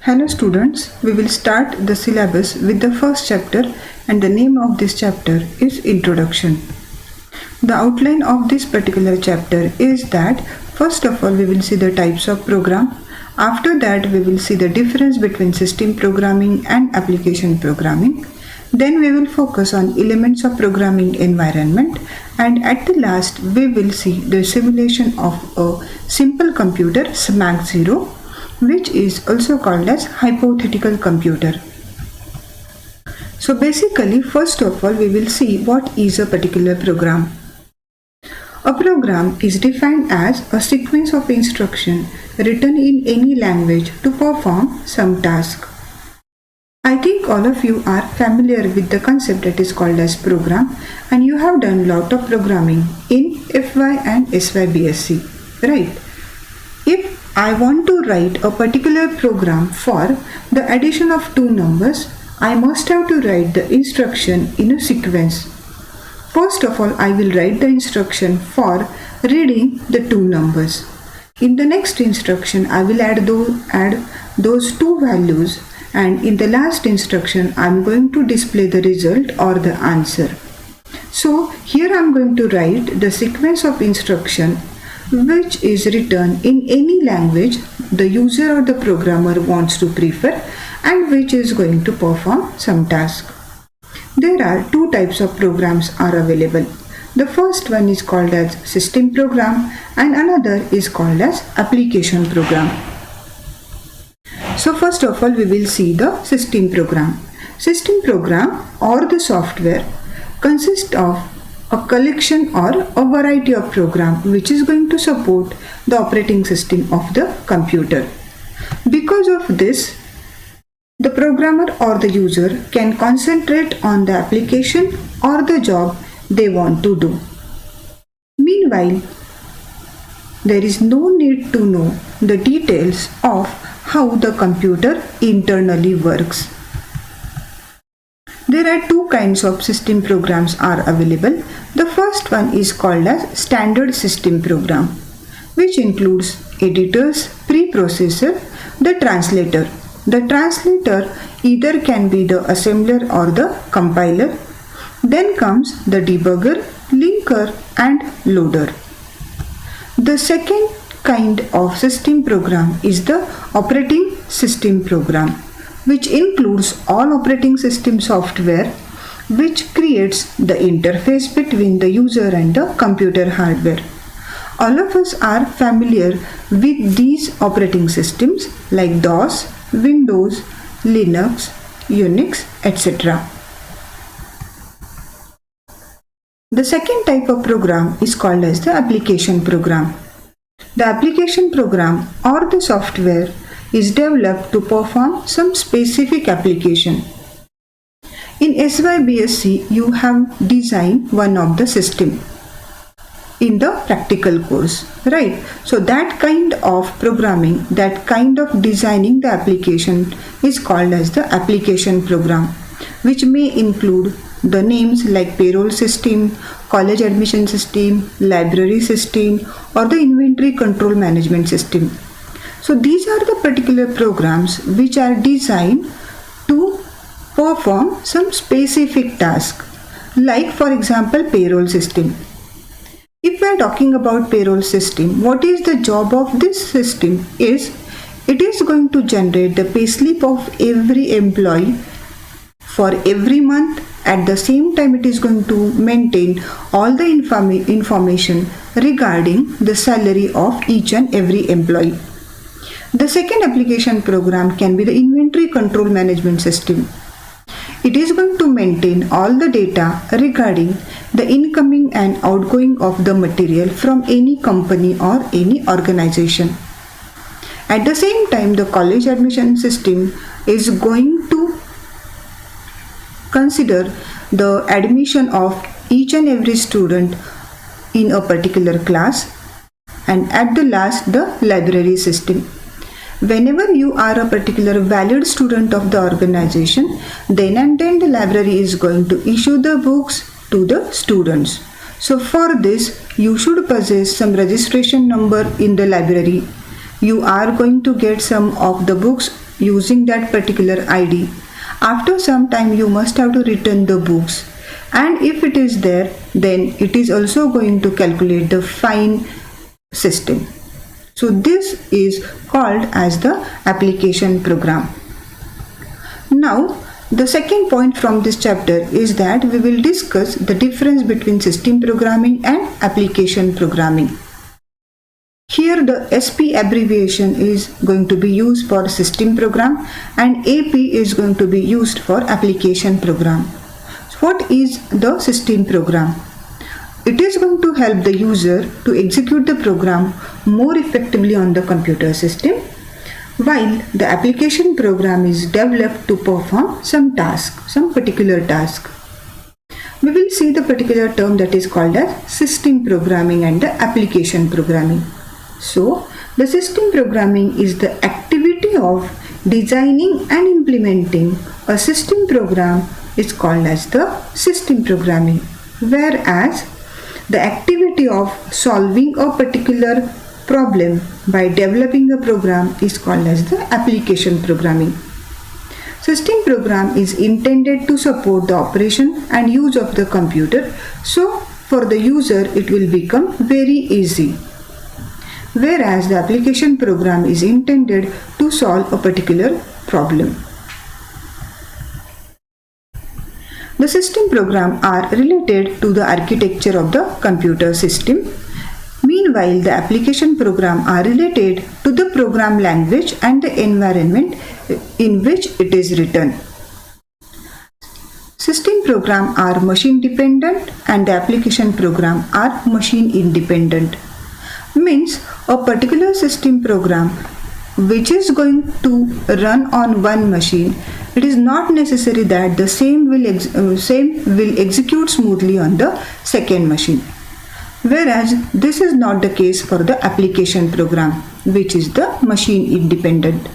Hello students, we will start the syllabus with the first chapter and the name of this chapter is Introduction. The outline of this particular chapter is that first of all we will see the types of program. After that we will see the difference between system programming and application programming. Then we will focus on elements of programming environment, and at the last we will see the simulation of a simple computer SMAC 0, which is also called as hypothetical computer. So basically, first of all we will see what is a particular program. A program is defined as a sequence of instruction written in any language to perform some task. I think all of you are familiar with the concept that is called as program, and you have done lot of programming in FY and SY B.Sc, right? If I want to write a particular program for the addition of two numbers, I must have to write the instruction in a sequence. First of all, I will write the instruction for reading the two numbers. In the next instruction, I will add those two values, and in the last instruction, I am going to display the result or the answer. So here I am going to write the sequence of instruction which is written in any language the user or the programmer wants to prefer and which is going to perform some task. There are two types of programs are available. The first one is called as system program and another is called as application program. So first of all we will see the system program. System program or the software consists of a collection or a variety of programs which is going to support the operating system of the computer. Because of this, the programmer or the user can concentrate on the application or the job they want to do. Meanwhile, there is no need to know the details of how the computer internally works. There are two kinds of system programs are available. The first one is called as standard system program, which includes editors, preprocessor, the translator. The translator either can be the assembler or the compiler. Then comes the debugger, linker and loader. The second kind of system program is the operating system program, which includes all operating system software which creates the interface between the user and the computer hardware. All of us are familiar with these operating systems like DOS, Windows, Linux, Unix, etc. The second type of program is called as the application program. The application program or the software is developed to perform some specific application. In SY/BSc, you have designed one of the system in the practical course, right? So that kind of programming, that kind of designing the application is called as the application program, which may include the names like payroll system, college admission system, library system, or the inventory control management system. So these are the particular programs which are designed to perform some specific task, like for example payroll system. If we are talking about payroll system, what is the job of this system is it is going to generate the payslip of every employee for every month. At the same time, it is going to maintain all the information regarding the salary of each and every employee. The second application program can be the inventory control management system. It is going to maintain all the data regarding the incoming and outgoing of the material from any company or any organization. At the same time, the college admission system is going to consider the admission of each and every student in a particular class, and at the last the library system. Whenever you are a particular valid student of the organization, then and then the library is going to issue the books to the students. So for this, you should possess some registration number in the library. You are going to get some of the books using that particular ID, after some time you must have to return the books, and if it is there, then it is also going to calculate the fine system. So this is called as the application program. Now the second point from this chapter is that we will discuss the difference between system programming and application programming. Here the SP abbreviation is going to be used for system program and AP is going to be used for application program. So what is the system program? It is going to help the user to execute the program more effectively on the computer system, while the application program is developed to perform some task, some particular task. We will see the particular term that is called as system programming and the application programming. So, the system programming is the activity of designing and implementing a system program is called as the system programming, whereas the activity of solving a particular problem by developing a program is called as the application programming. System program is intended to support the operation and use of the computer, so for the user it will become very easy. Whereas the application program is intended to solve a particular problem. The system programs are related to the architecture of the computer system. Meanwhile, the application programs are related to the program language and the environment in which it is written. System programs are machine dependent and the application programs are machine independent. Means a particular system program which is going to run on one machine, it is not necessary that the same will execute smoothly on the second machine. Whereas this is not the case for the application program, which is the machine independent.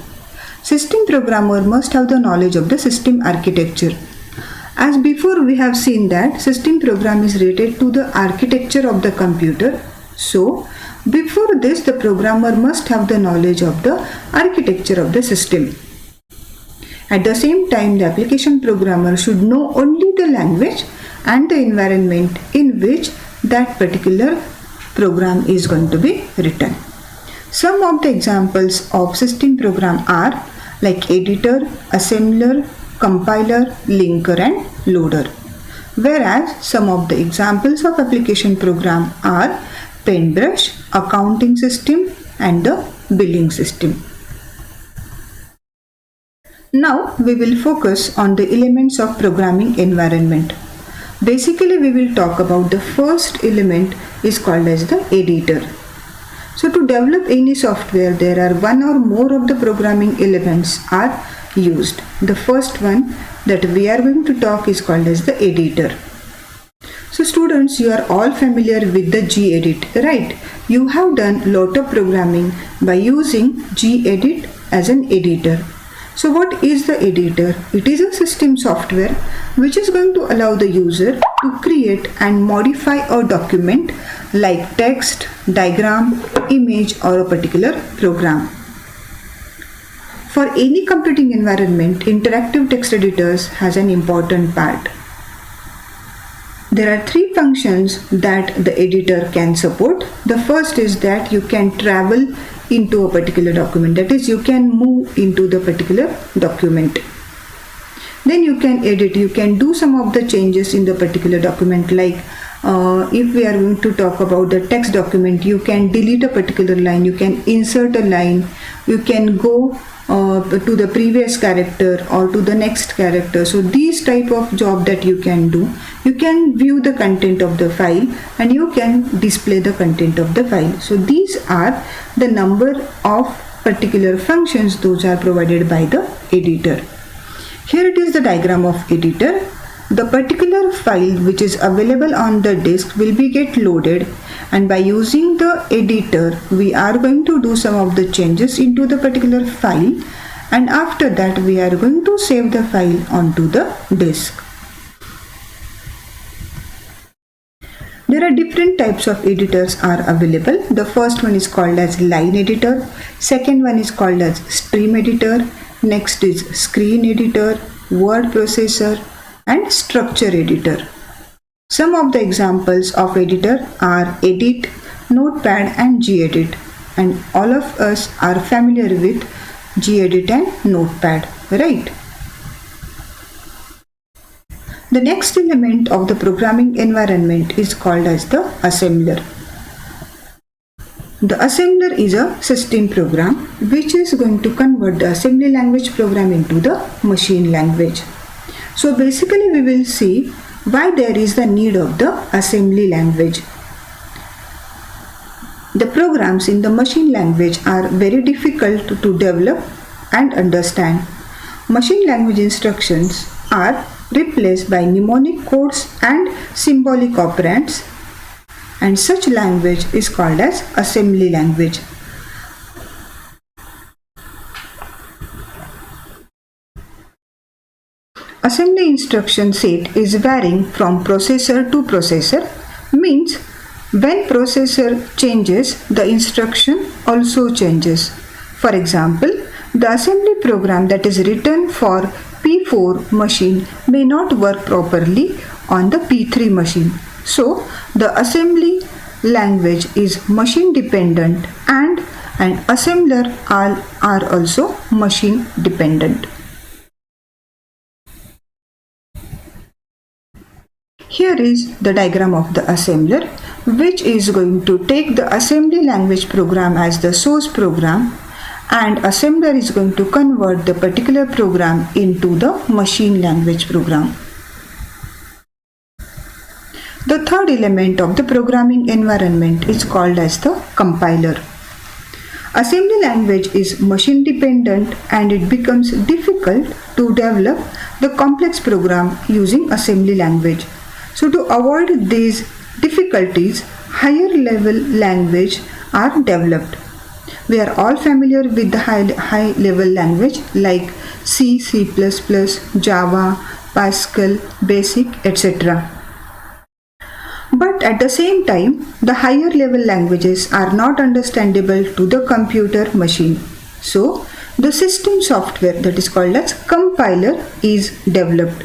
System programmer must have the knowledge of the system architecture. As before we have seen that system program is related to the architecture of the computer. So before this, the programmer must have the knowledge of the architecture of the system. At the same time, the application programmer should know only the language and the environment in which that particular program is going to be written. Some of the examples of system program are like editor, assembler, compiler, linker and loader. Whereas some of the examples of application program are paintbrush, accounting system and the billing system. Now we will focus on the elements of programming environment. Basically we will talk about the first element is called as the editor. So to develop any software, there are one or more of the programming elements are used. The first one that we are going to talk is called as the editor. So students, you are all familiar with the gedit, right? You have done lot of programming by using gedit as an editor. So what is the editor? It is a system software which is going to allow the user to create and modify a document like text, diagram, image or a particular program. For any computing environment, interactive text editors has an important part. There are three functions that the editor can support. The first is that you can travel into a particular document, that is you can move into the particular document. Then you can edit, you can do some of the changes in the particular document, like if we are going to talk about the text document, you can delete a particular line, you can insert a line, you can go to the previous character or to the next character. So these type of job that you can do, you can view the content of the file and you can display the content of the file. So these are the number of particular functions those are provided by the editor. Here it is the diagram of editor. The particular file which is available on the disk will be get loaded, and by using the editor we are going to do some of the changes into the particular file, and after that we are going to save the file onto the disk. There are different types of editors are available. The first one is called as line editor, second one is called as stream editor, Next is screen editor, word processor and structure editor. Some of the examples of editor are Edit, Notepad and Gedit, and all of us are familiar with Gedit and Notepad, right? The next element of the programming environment is called as the assembler. The assembler is a system program which is going to convert the assembly language program into the machine language. So basically we will see why there is the need of the assembly language. The programs in the machine language are very difficult to develop and understand. Machine language instructions are replaced by mnemonic codes and symbolic operands, and such language is called as assembly language. Assembly instruction set is varying from processor to processor, means when processor changes, the instruction also changes. For example, the assembly program that is written for P4 machine may not work properly on the P3 machine. So, the assembly language is machine dependent and an assembler are also machine dependent. Here is the diagram of the assembler, which is going to take the assembly language program as the source program, and assembler is going to convert the particular program into the machine language program. The third element of the programming environment is called as the compiler. Assembly language is machine dependent and it becomes difficult to develop the complex program using assembly language. So to avoid these difficulties, higher level language are developed. We are all familiar with the high level language like C, C++, Java, Pascal, B.Sc, etc. But at the same time, the higher level languages are not understandable to the computer machine. So, the system software that is called as compiler is developed.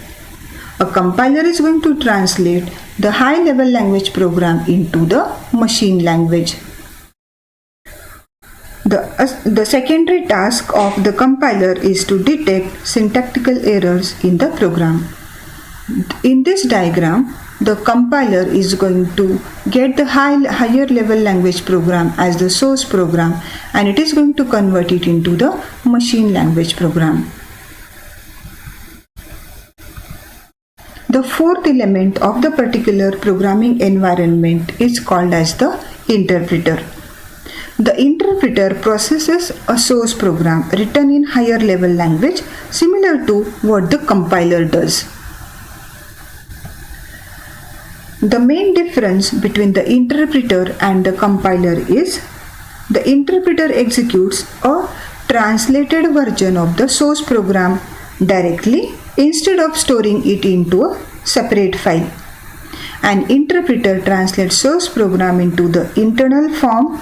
A compiler is going to translate the high level language program into the machine language. The secondary task of the compiler is to detect syntactical errors in the program. In this diagram, the compiler is going to get the higher level language program as the source program, and it is going to convert it into the machine language program. The fourth element of the particular programming environment is called as the interpreter. The interpreter processes a source program written in higher level language similar to what the compiler does. The main difference between the interpreter and the compiler is the interpreter executes a translated version of the source program directly instead of storing it into a separate file. An interpreter translates source program into the internal form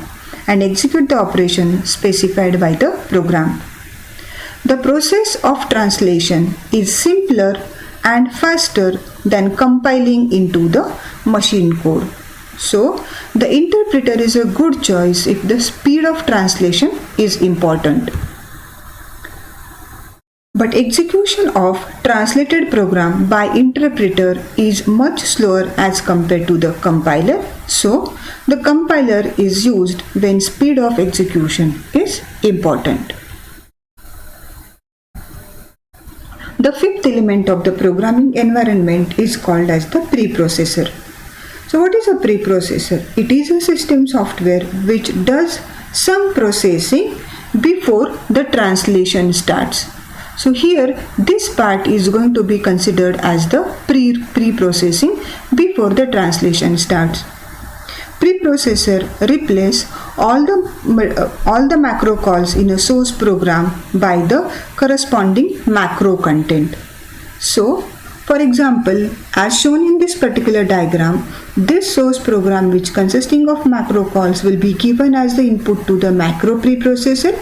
and execute the operation specified by the program. The process of translation is simpler and faster than compiling into the machine code. So, the interpreter is a good choice if the speed of translation is important. But execution of translated program by interpreter is much slower as compared to the compiler. So, the compiler is used when speed of execution is important. The fifth element of the programming environment is called as the preprocessor. So what is a preprocessor? It is a system software which does some processing before the translation starts. So here this part is going to be considered as the pre-processing before the translation starts. Preprocessor replaces all the macro calls in a source program by the corresponding macro content. So, for example, as shown in this particular diagram, this source program which consisting of macro calls will be given as the input to the macro preprocessor,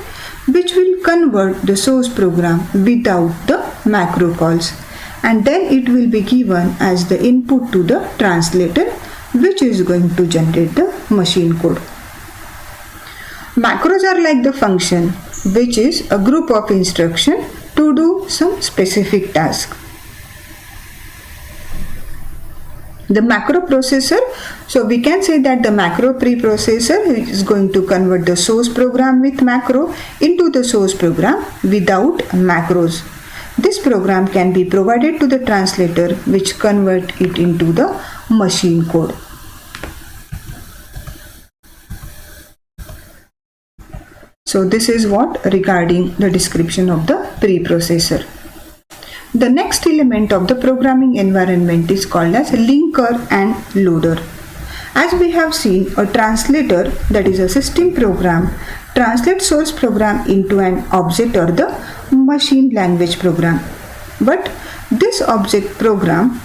which will convert the source program without the macro calls, and then it will be given as the input to the translator, which is going to generate the machine code. Macros are like the function, which is a group of instruction to do some specific task. The macro processor, so we can say that the macro preprocessor is going to convert the source program with macro into the source program without macros. This program can be provided to the translator, which convert it into the machine code. So this is what regarding the description of the preprocessor. The next element of the programming environment is called as linker and loader. As we have seen, a translator, that is a system program, translates source program into an object or the machine language program. But this object program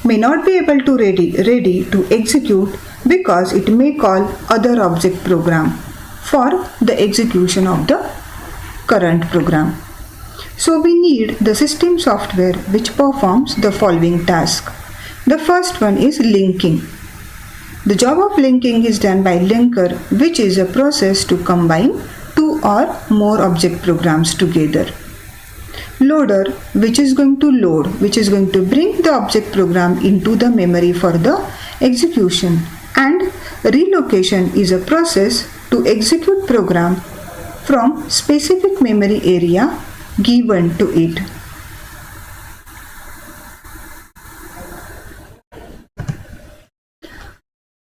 may not be able to ready to execute because it may call other object program for the execution of the current program. So we need the system software which performs the following task. The first one is linking. The job of linking is done by linker, which is a process to combine two or more object programs together. Loader, which is going to load, which is going to bring the object program into the memory for the execution. And relocation is a process to execute program from specific memory area given to it.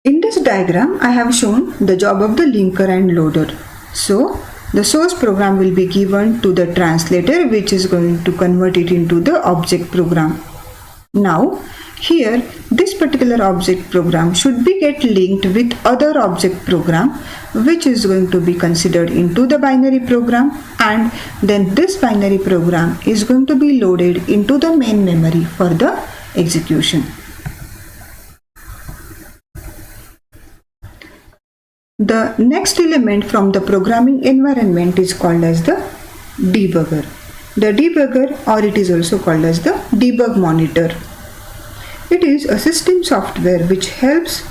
In this diagram, I have shown the job of the linker and loader. So, the source program will be given to the translator, which is going to convert it into the object program. Now, here this particular object program should be get linked with other object program, which is going to be considered into the binary program, and then this binary program is going to be loaded into the main memory for the execution. The next element from the programming environment is called as the debugger. The debugger, or it is also called as the debug monitor. It is a system software which helps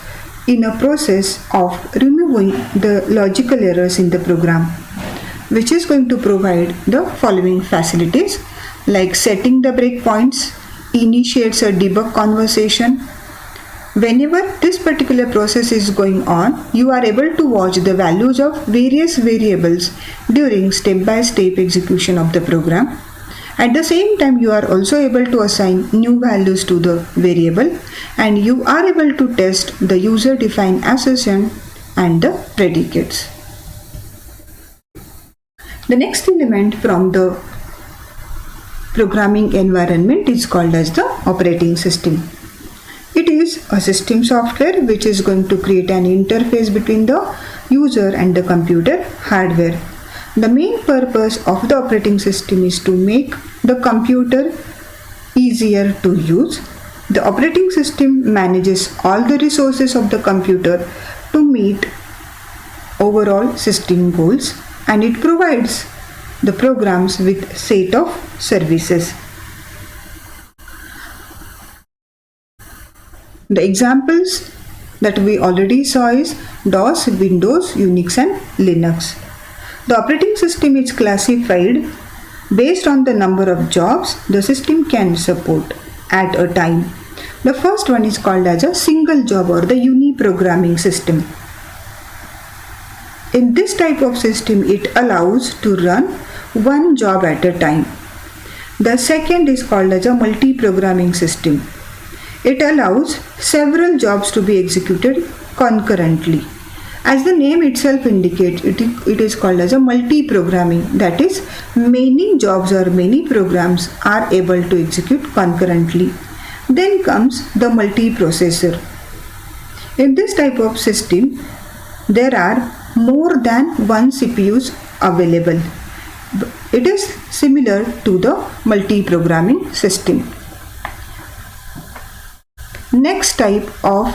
in a process of removing the logical errors in the program, which is going to provide the following facilities like setting the breakpoints, initiates a debug conversation. Whenever this particular process is going on, you are able to watch the values of various variables during step-by-step execution of the program. At the same time, you are also able to assign new values to the variable, and you are able to test the user-defined assertion and the predicates. The next element from the programming environment is called as the operating system. It is a system software which is going to create an interface between the user and the computer hardware. The main purpose of the operating system is to make the computer easier to use. The operating system manages all the resources of the computer to meet overall system goals, and it provides the programs with set of services. The examples that we already saw is DOS, Windows, Unix and Linux. The operating system is classified based on the number of jobs the system can support at a time. The first one is called as a single job or the uniprogramming system. In this type of system, it allows to run one job at a time. The second is called as a multi-programming system. It allows several jobs to be executed concurrently. As the name itself indicates, it is called as a multi-programming. That is, many jobs or many programs are able to execute concurrently. Then comes the multiprocessor. In this type of system, there are more than one CPUs available. It is similar to the multi-programming system. Next type of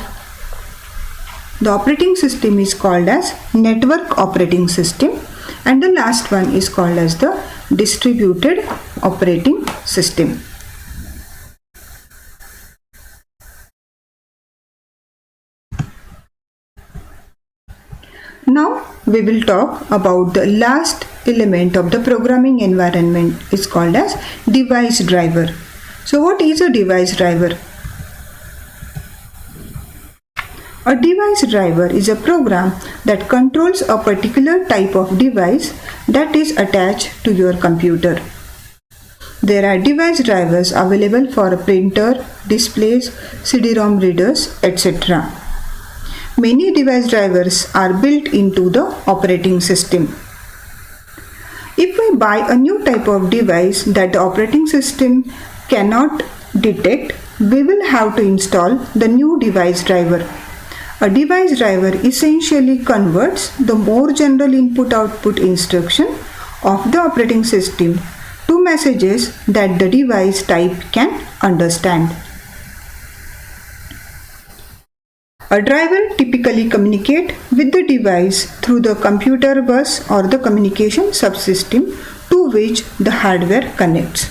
the operating system is called as network operating system. and the last one is called as the distributed operating system. Now we will talk about the last element of the programming environment is called as device driver. So what is a device driver? A device driver is a program that controls a particular type of device that is attached to your computer. There are device drivers available for a printer, displays, CD-ROM readers, etc. Many device drivers are built into the operating system. If we buy a new type of device that the operating system cannot detect, we will have to install the new device driver. A device driver essentially converts the more general input-output instruction of the operating system to messages that the device type can understand. A driver typically communicates with the device through the computer bus or the communication subsystem to which the hardware connects.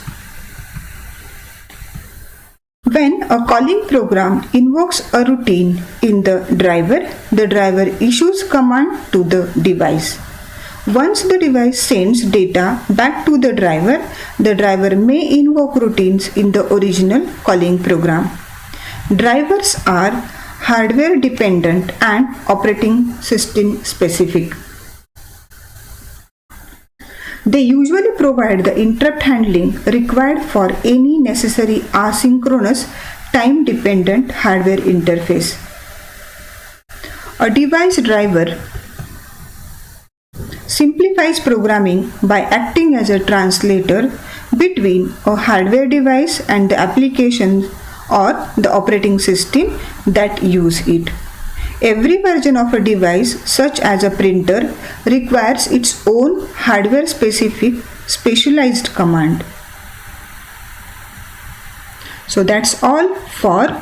When a calling program invokes a routine in the driver issues command to the device. Once the device sends data back to the driver may invoke routines in the original calling program. Drivers are hardware dependent and operating system specific. They usually provide the interrupt handling required for any necessary asynchronous time dependent hardware interface. A device driver simplifies programming by acting as a translator between a hardware device and the application or the operating system that use it. Every version of a device, such as a printer, requires its own hardware specific specialized command. So that's all for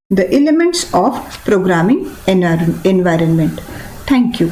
the elements of programming environment. Thank you.